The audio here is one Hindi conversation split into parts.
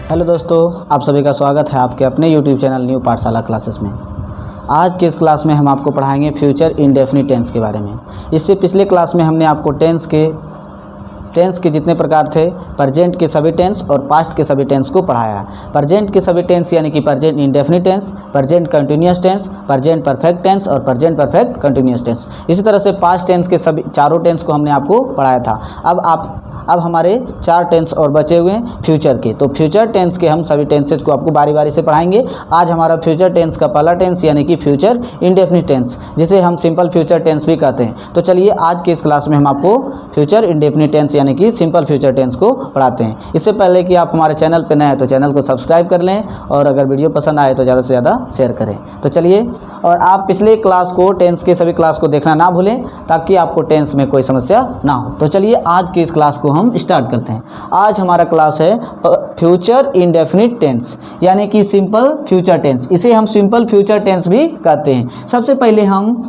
हेलो दोस्तों, आप सभी का स्वागत है आपके अपने YouTube चैनल न्यू पाठशाला क्लासेस में। आज के इस क्लास में हम आपको पढ़ाएंगे फ्यूचर इंडेफिनिट टेंस के बारे में। इससे पिछले क्लास में हमने आपको टेंस के जितने प्रकार थे, प्रेजेंट के सभी टेंस और पास्ट के सभी टेंस को पढ़ाया। प्रेजेंट के सभी टेंस यानी कि present indefinite tense, present continuous tense, present perfect tense और प्रेजेंट परफेक्ट कंटिन्यूअस टेंस। इसी तरह से पास्ट टेंस के सभी चारों टेंस को हमने आपको पढ़ाया था। अब हमारे 4 टेंस और बचे हुए हैं फ्यूचर के। तो फ्यूचर टेंस के हम सभी टेंसेज को आपको बारी बारी से पढ़ाएंगे। आज हमारा फ्यूचर टेंस का पहला टेंस यानी कि फ्यूचर इंडेफिनिट टेंस, जिसे हम सिंपल फ्यूचर टेंस भी कहते हैं। तो चलिए आज के इस क्लास में हम आपको फ्यूचर इंडेफिनिट टेंस यानी कि सिंपल फ्यूचर टेंस को पढ़ाते हैं। इससे पहले कि आप हमारे चैनल पर नए हैं तो चैनल को सब्सक्राइब कर लें और अगर वीडियो पसंद आए तो ज़्यादा से ज़्यादा शेयर करें। तो चलिए, और आप पिछले क्लास को, टेंस के सभी क्लास को देखना ना भूलें ताकि आपको टेंस में कोई समस्या ना हो। तो चलिए आज की इस क्लास को हम स्टार्ट करते हैं। आज हमारा क्लास है फ्यूचर इंडेफिनिट टेंस यानी कि सिंपल फ्यूचर टेंस। इसे हम सिंपल फ्यूचर टेंस भी कहते हैं। सबसे पहले हम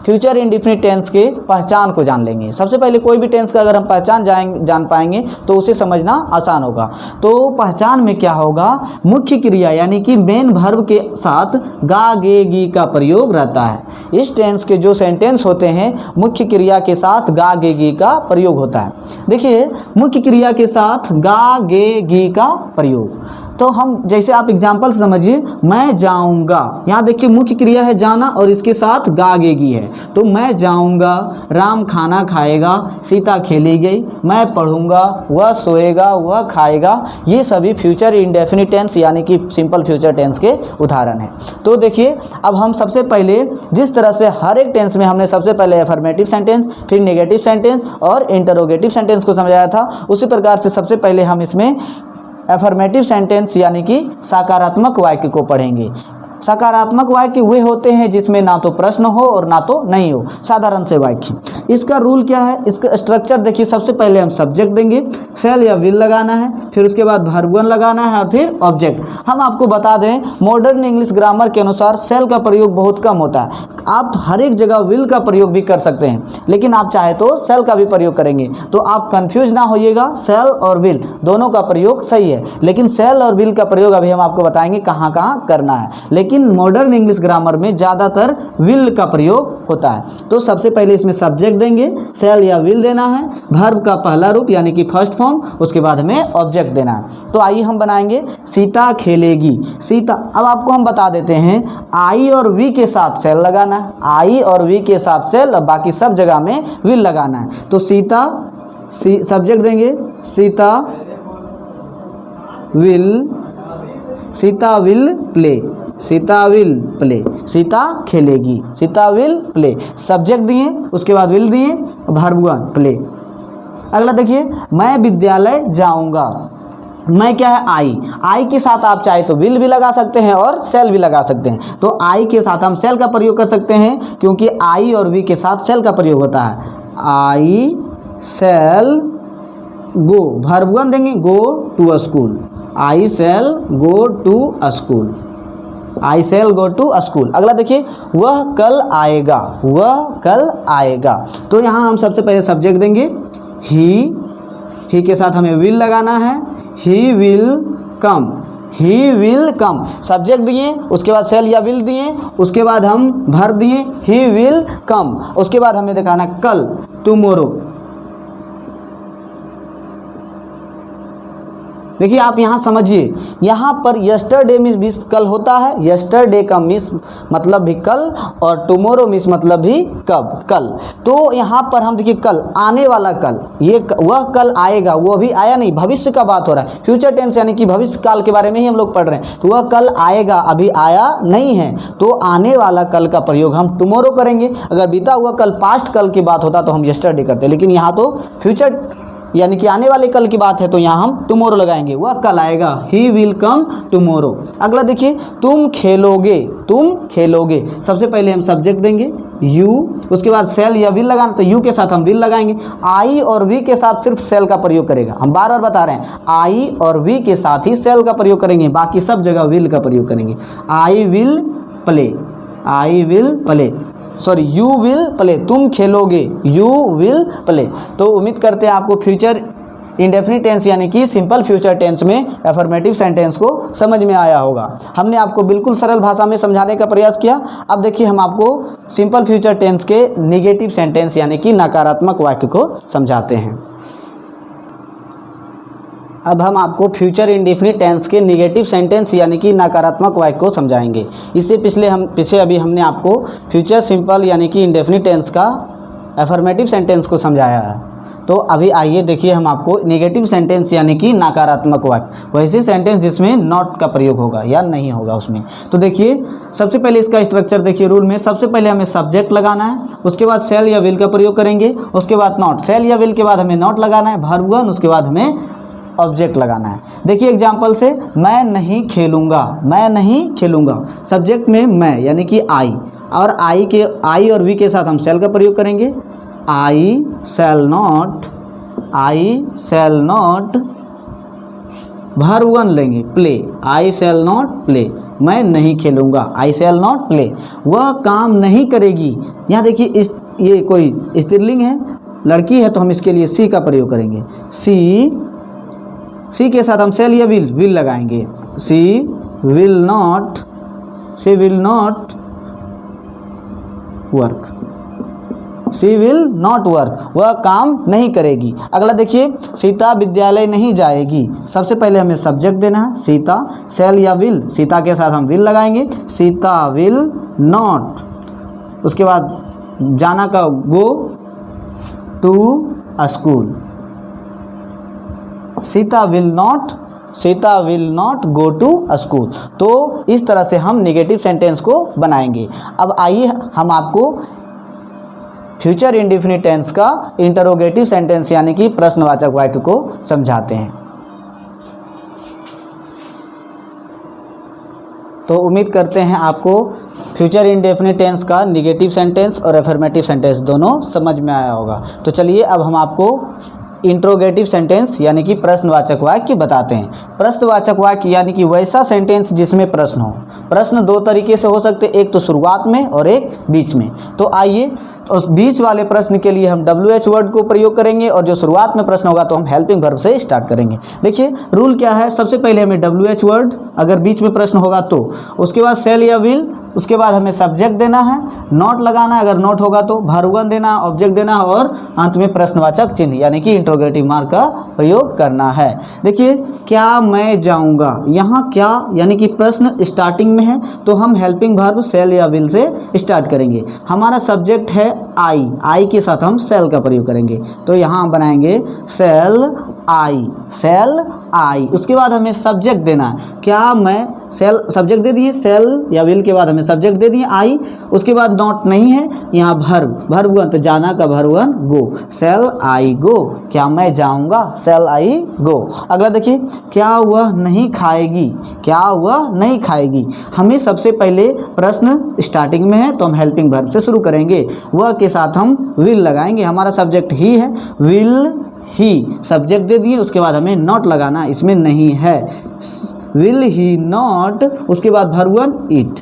फ्यूचर इंडेफिनिट टेंस के पहचान को जान लेंगे। सबसे पहले कोई भी टेंस का अगर हम पहचान जान पाएंगे तो उसे समझना आसान होगा। तो पहचान में क्या होगा, मुख्य क्रिया यानी कि मेन वर्ब के साथ गा गे गी का प्रयोग रहता है। इस टेंस के जो सेंटेंस होते हैं मुख्य क्रिया के साथ गा गे गी का प्रयोग होता है। देखिए, मुख्य क्रिया के साथ गा गे गी का प्रयोग, तो हम जैसे आप एग्जाम्पल समझिए, मैं जाऊंगा। यहाँ देखिए मुख्य क्रिया है जाना और इसके साथ गा गे गी है। तो मैं जाऊंगा, राम खाना खाएगा, सीता खेली गई, मैं पढ़ूंगा, वह सोएगा, वह खाएगा। ये सभी फ्यूचर इंडेफिनिट टेंस यानी कि सिंपल फ्यूचर टेंस के उदाहरण हैं। तो देखिए, अब हम सबसे पहले जिस तरह से हर एक टेंस में हमने सबसे पहले अफर्मेटिव सेंटेंस, फिर नेगेटिव सेंटेंस और इंटरोगेटिव सेंटेंस को समझाया था, उसी प्रकार से सबसे पहले हम इसमें अफर्मेटिव सेंटेंस यानी कि सकारात्मक वाक्य को पढ़ेंगे। सकारात्मक वाक्य वे होते हैं जिसमें ना तो प्रश्न हो और ना तो नहीं हो, साधारण से वाक्य। इसका रूल क्या है, इसका स्ट्रक्चर देखिए। सबसे पहले हम सब्जेक्ट देंगे, सेल या विल लगाना है, फिर उसके बाद वर्ब वन लगाना है और फिर ऑब्जेक्ट। हम आपको बता दें, मॉडर्न इंग्लिश ग्रामर के अनुसार सेल का प्रयोग बहुत कम होता है। आप हर एक जगह विल का प्रयोग भी कर सकते हैं, लेकिन आप चाहे तो सेल का भी प्रयोग करेंगे। तो आप कंफ्यूज ना होइएगा, सेल और विल दोनों का प्रयोग सही है, लेकिन सेल और विल का प्रयोग अभी हम आपको बताएंगे कहाँ कहाँ करना है। लेकिन मॉडर्न इंग्लिश ग्रामर में ज़्यादातर विल का प्रयोग होता है। तो सबसे पहले इसमें सब्जेक्ट देंगे, सेल या विल देना है, वर्ब का पहला रूप यानी कि फर्स्ट फॉर्म, उसके बाद हमें ऑब्जेक्ट देना है। तो आइए हम बनाएंगे सीता खेलेगी। सीता, अब आपको हम बता देते हैं, आई और वी के साथ सेल लगाना है, आई और वी के साथ सेल और बाकी सब जगह में विल लगाना है। तो सीता सब्जेक्ट देंगे, Sita will play, Sita will play, Sita खेलेगी, सीता विल प्ले। सब्जेक्ट दिए, उसके बाद विल दिए, वर्ब वन प्ले। अगला देखिए, मैं विद्यालय जाऊंगा। मैं क्या है, आई के साथ आप चाहे तो विल भी लगा सकते हैं और सेल भी लगा सकते हैं। तो आई के साथ हम सेल का प्रयोग कर सकते हैं क्योंकि आई और वी के साथ सेल का प्रयोग होता है। I shall go, verb one देंगे, go to a school, I shall go to a school, I shall go to a school. अगला देखिए, वह कल आएगा, वह कल आएगा। तो यहाँ हम सबसे पहले सब्जेक्ट देंगे, ही के साथ हमें विल लगाना है, he will come, he will come. Subject दिए, उसके बाद सेल या विल दिए, उसके बाद हम वर्ब दिए, ही विल कम, उसके बाद हमें दिखाना कल, टुमारो। देखिए, आप यहाँ समझिए, यहाँ पर यस्टरडे मिस कल होता है, यस्टरडे का मिस मतलब भी कल और टुमारो मिस मतलब भी कब, कल। तो यहाँ पर हम देखिए कल, आने वाला कल, ये वह कल आएगा, वो अभी आया नहीं, भविष्य का बात हो रहा है। फ्यूचर टेंस यानी कि भविष्य काल के बारे में ही हम लोग पढ़ रहे हैं। तो वह कल आएगा, अभी आया नहीं है, तो आने वाला कल का प्रयोग हम टुमारो करेंगे। अगर बीता हुआ कल, पास्ट कल की बात होता तो हम यस्टरडे करते, लेकिन यहाँ तो फ्यूचर यानी कि आने वाले कल की बात है तो यहाँ हम टुमारो लगाएंगे, वह कल आएगा, ही विल कम टुमारो। अगला देखिए, तुम खेलोगे, तुम खेलोगे। सबसे पहले हम सब्जेक्ट देंगे यू, उसके बाद सेल या विल लगाना, तो यू के साथ हम विल लगाएंगे। आई और वी के साथ सिर्फ सेल का प्रयोग करेगा, हम बार बार बता रहे हैं, आई और वी के साथ ही सेल का प्रयोग करेंगे, बाकी सब जगह विल का प्रयोग करेंगे। I will play, I will play, sorry you will play, तुम खेलोगे, यू विल प्ले। तो उम्मीद करते हैं आपको फ्यूचर इंडेफिनिट टेंस यानी कि सिंपल फ्यूचर टेंस में एफर्मेटिव सेंटेंस को समझ में आया होगा। हमने आपको बिल्कुल सरल भाषा में समझाने का प्रयास किया। अब देखिए हम आपको सिंपल फ्यूचर टेंस के निगेटिव सेंटेंस यानी कि नकारात्मक वाक्य को समझाते हैं। अब हम आपको फ्यूचर इंडेफिनिट टेंस के निगेटिव सेंटेंस यानी कि नकारात्मक वाक्य को समझाएंगे। इससे पीछे अभी हमने आपको फ्यूचर सिंपल यानी कि इंडेफिनिट टेंस का एफर्मेटिव सेंटेंस को समझाया है। तो अभी आइए देखिए हम आपको नेगेटिव सेंटेंस यानी कि नकारात्मक वाक्य, वैसे सेंटेंस जिसमें नॉट का प्रयोग होगा या नहीं होगा उसमें। तो देखिए सबसे पहले इसका स्ट्रक्चर देखिए, रूल में सबसे पहले हमें सब्जेक्ट लगाना है, उसके बाद सेल या विल का प्रयोग करेंगे, उसके बाद नॉट, सेल या विल के बाद हमें नॉट लगाना है, वर्ब वन, उसके बाद हमें ऑब्जेक्ट लगाना है। देखिए एग्जाम्पल से, मैं नहीं खेलूँगा, मैं नहीं खेलूँगा, सब्जेक्ट में मैं यानी कि आई, और आई और वी के साथ हम सेल का प्रयोग करेंगे। I shall not, I shall not, verb one लेंगे play, I shall not play, मैं नहीं खेलूँगा, आई शैल नॉट प्ले, वह काम नहीं करेगी। यहाँ देखिए ये कोई स्त्रीलिंग है, लड़की है, तो हम इसके लिए सी का प्रयोग करेंगे। सी के साथ हम सेल या विल लगाएंगे। She will not work, she will not work, वह काम नहीं करेगी। अगला देखिए, सीता विद्यालय नहीं जाएगी। सबसे पहले हमें सब्जेक्ट देना है सीता, सेल या विल, सीता के साथ हम विल लगाएंगे, सीता विल नॉट, उसके बाद जाना का go to school, Sita will not go to school. तो इस तरह से हम नेगेटिव सेंटेंस को बनाएंगे। अब आइए हम आपको फ्यूचर इंडेफिनिट टेंस का इंटरोगेटिव सेंटेंस यानी कि प्रश्नवाचक वाक्य को समझाते हैं। तो उम्मीद करते हैं आपको फ्यूचर इंडेफिनिट टेंस का निगेटिव सेंटेंस और एफर्मेटिव सेंटेंस दोनों समझ में आया होगा। तो चलिए अब हम आपको इंट्रोगेटिव सेंटेंस यानी कि प्रश्नवाचक वाक्य बताते हैं। प्रश्नवाचक वाक्य यानी कि वैसा सेंटेंस जिसमें प्रश्न हो। प्रश्न दो तरीके से हो सकते, एक तो शुरुआत में और एक बीच में। तो आइए उस बीच वाले प्रश्न के लिए हम WH वर्ड को प्रयोग करेंगे, और जो शुरुआत में प्रश्न होगा तो हम हेल्पिंग वर्ब से स्टार्ट करेंगे। देखिए रूल क्या है, सबसे पहले हमें WH वर्ड अगर बीच में प्रश्न होगा तो, उसके बाद सेल या विल, उसके बाद हमें सब्जेक्ट देना है, नॉट लगाना है, अगर नॉट होगा तो वर्ब वन देना है, ऑब्जेक्ट देना है, और अंत में प्रश्नवाचक चिन्ह यानी कि इंट्रोगेटिव मार्क का प्रयोग करना है। देखिए क्या मैं जाऊंगा, यहाँ क्या यानी कि प्रश्न स्टार्टिंग में है, तो हम हेल्पिंग वर्ब सेल या विल से स्टार्ट करेंगे। हमारा सब्जेक्ट है आई के साथ हम सेल का प्रयोग करेंगे, तो यहाँ हम बनाएंगे सेल आई। उसके बाद हमें सब्जेक्ट देना है, क्या मैं, सेल सब्जेक्ट दे दिए, सेल या विल के बाद हमें सब्जेक्ट दे दिए आई, उसके बाद नॉट नहीं है, यहाँ वर्ब वन, तो जाना का वर्ब वन गो, सेल आई गो, क्या मैं जाऊंगा, सेल आई गो। अगला देखिए, क्या वह नहीं खाएगी, क्या वह नहीं खाएगी। हमें सबसे पहले प्रश्न स्टार्टिंग में है तो हम हेल्पिंग वर्ब से शुरू करेंगे, वह के साथ हम विल लगाएंगे, हमारा सब्जेक्ट ही है, विल ही, सब्जेक्ट दे दिए, उसके बाद हमें नॉट लगाना, इसमें नहीं है, विल ही नॉट, उसके बाद verb one eat,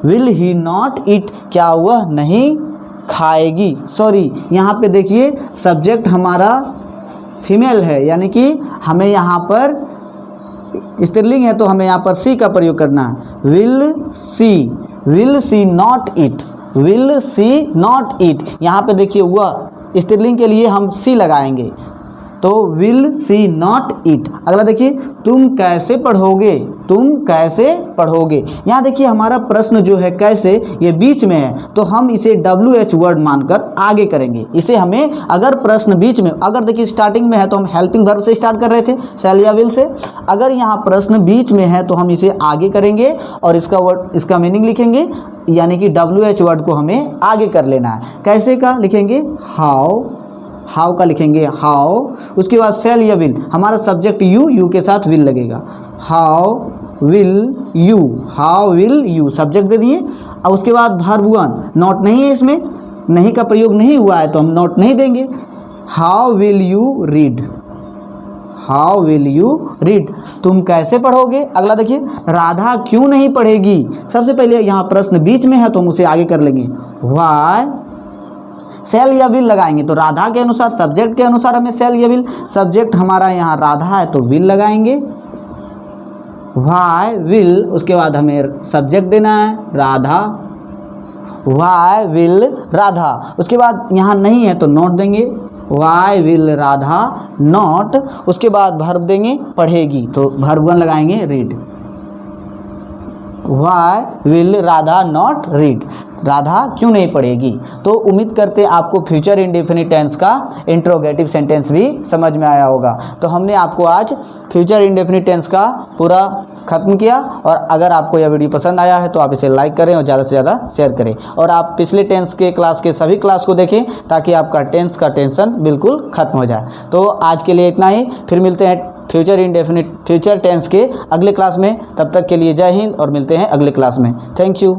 will he not eat, क्या वह नहीं खाएगी। सॉरी, यहाँ पे देखिए सब्जेक्ट हमारा फीमेल है, यानी कि हमें यहाँ पर स्त्रीलिंग है, तो हमें यहाँ पर सी का प्रयोग करना है, will see not eat, will see not eat. यहाँ पे देखिए वह स्त्रीलिंग के लिए हम सी लगाएंगे, तो विल सी नॉट ईट। अगला देखिए, तुम कैसे पढ़ोगे, तुम कैसे पढ़ोगे। यहाँ देखिए हमारा प्रश्न जो है कैसे, ये बीच में है, तो हम इसे WH वर्ड मानकर आगे करेंगे। इसे हमें अगर प्रश्न बीच में, अगर देखिए स्टार्टिंग में है तो हम हेल्पिंग वर्ब से स्टार्ट कर रहे थे सेल या विल से, अगर यहाँ प्रश्न बीच में है तो हम इसे आगे करेंगे और इसका मीनिंग लिखेंगे, यानी कि WH वर्ड को हमें आगे कर लेना है। कैसे का लिखेंगे, हाउ का लिखेंगे, हाउ, उसके बाद सेल या विल, हमारा सब्जेक्ट यू के साथ विल लगेगा, how will you, subject they दिए, और उसके बाद वर्ब वन, नॉट नहीं है, इसमें नहीं का प्रयोग नहीं हुआ है तो हम नॉट नहीं देंगे, हाउ विल यू रीड, तुम कैसे पढ़ोगे। अगला देखिए, राधा क्यों नहीं पढ़ेगी। सबसे पहले यहाँ प्रश्न बीच में है तो हम उसे आगे कर लेंगे, सेल या विल लगाएंगे तो राधा के अनुसार, सब्जेक्ट के अनुसार हमें सेल या विल, सब्जेक्ट हमारा यहाँ राधा है तो विल लगाएंगे, वाई विल, उसके बाद हमें सब्जेक्ट देना है राधा, वाई विल राधा, उसके बाद यहाँ नहीं है तो नॉट देंगे, वाई विल राधा नॉट, उसके बाद वर्ब देंगे पढ़ेगी तो वर्ब 1 लगाएंगे read, why will Radha not read, Radha क्यों नहीं पढ़ेगी। तो उम्मीद करते आपको फ्यूचर इंडेफिनिट टेंस का इंट्रोगेटिव सेंटेंस भी समझ में आया होगा। तो हमने आपको आज फ्यूचर इंडेफिनिट टेंस का पूरा ख़त्म किया, और अगर आपको यह वीडियो पसंद आया है तो आप इसे लाइक करें और ज़्यादा से ज़्यादा शेयर करें, और आप पिछले टेंस के क्लास के सभी क्लास को देखें ताकि आपका टेंस का टेंशन बिल्कुल ख़त्म हो जाए। तो आज के लिए इतना ही, फिर मिलते हैं फ्यूचर टेंस के अगले क्लास में। तब तक के लिए जय हिंद और मिलते हैं अगले क्लास में। Thank you.